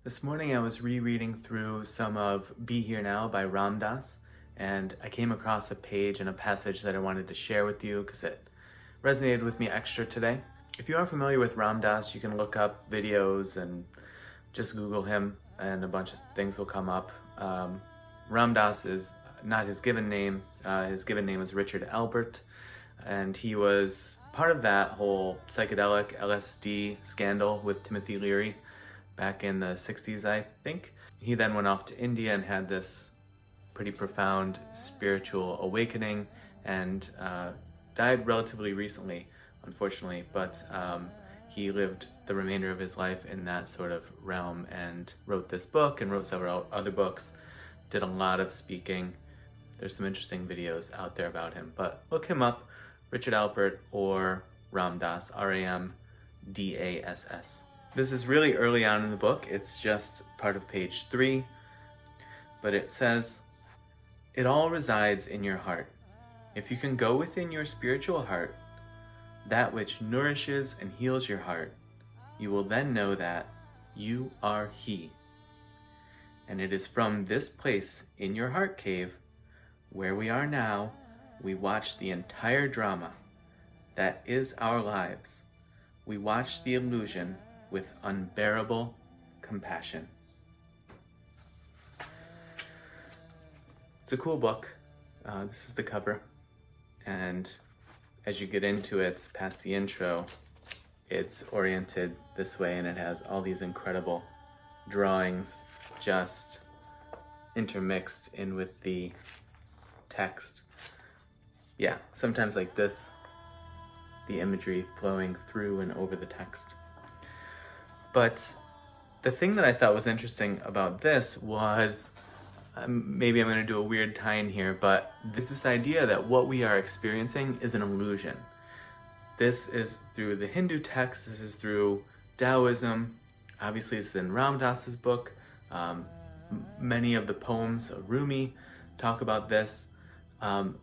This morning I was rereading through some of Be Here Now by Ram Dass, and I came across a page and a passage that I wanted to share with you because it resonated with me extra today. If you aren't familiar with Ram Dass, you can look up videos and just Google him and a bunch of things will come up. Ram Dass is not his given name. His given name is Richard Albert, and he was part of that whole psychedelic LSD scandal with Timothy Leary back in the 60s, I think. He then went off to India and had this pretty profound spiritual awakening and died relatively recently, unfortunately, but he lived the remainder of his life in that sort of realm and wrote this book and wrote several other books, did a lot of speaking. There's some interesting videos out there about him, but look him up, Richard Alpert or Ram Dass, R-A-M-D-A-S-S. This is really early on in the book. It's just part of page 3, but it says, "It all resides in your heart. If you can go within your spiritual heart, that which nourishes and heals your heart, you will then know that you are He. And it is from this place in your heart cave, where we are now, we watch the entire drama that is our lives. We watch the illusion with unbearable compassion." It's a cool book. This is the cover, and as you get into it, past the intro, it's oriented this way and it has all these incredible drawings just intermixed in with the text. Yeah, sometimes like this, the imagery flowing through and over the text. But the thing that I thought was interesting about this was, maybe I'm going to do a weird tie-in here, but this idea that what we are experiencing is an illusion. This is through the Hindu text, this is through Taoism, obviously it's in Ram Dass's book. Many of the poems of Rumi talk about this. And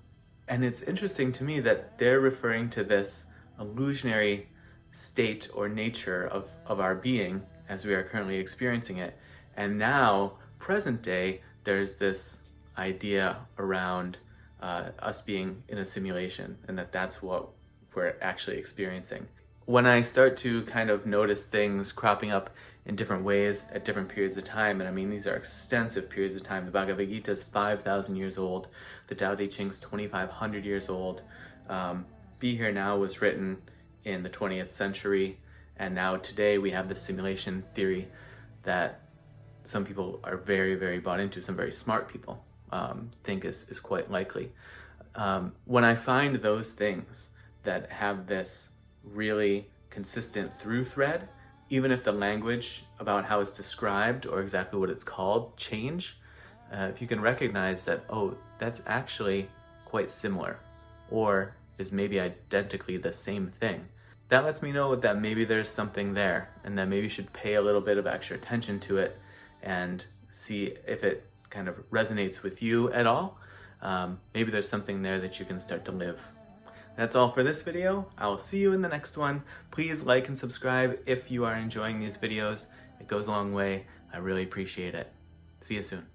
it's interesting to me that they're referring to this illusionary state or nature of our being as we are currently experiencing it. And now, present day, there's this idea around us being in a simulation and that's what we're actually experiencing. When I start to kind of notice things cropping up in different ways at different periods of time, and I mean these are extensive periods of time. The Bhagavad Gita is 5,000 years old. The Tao Te Ching's 2,500 years old. Be Here Now was written in the 20th century, and now today we have this simulation theory that some people are very, very bought into, some very smart people think is quite likely. When I find those things that have this really consistent through thread, even if the language about how it's described or exactly what it's called change, if you can recognize that, oh, that's actually quite similar or is maybe identically the same thing, that lets me know that maybe there's something there and that maybe you should pay a little bit of extra attention to it and see if it kind of resonates with you at all. Maybe there's something there that you can start to live. That's all for this video. I will see you in the next one. Please like and subscribe if you are enjoying these videos. It goes a long way. I really appreciate it. See you soon.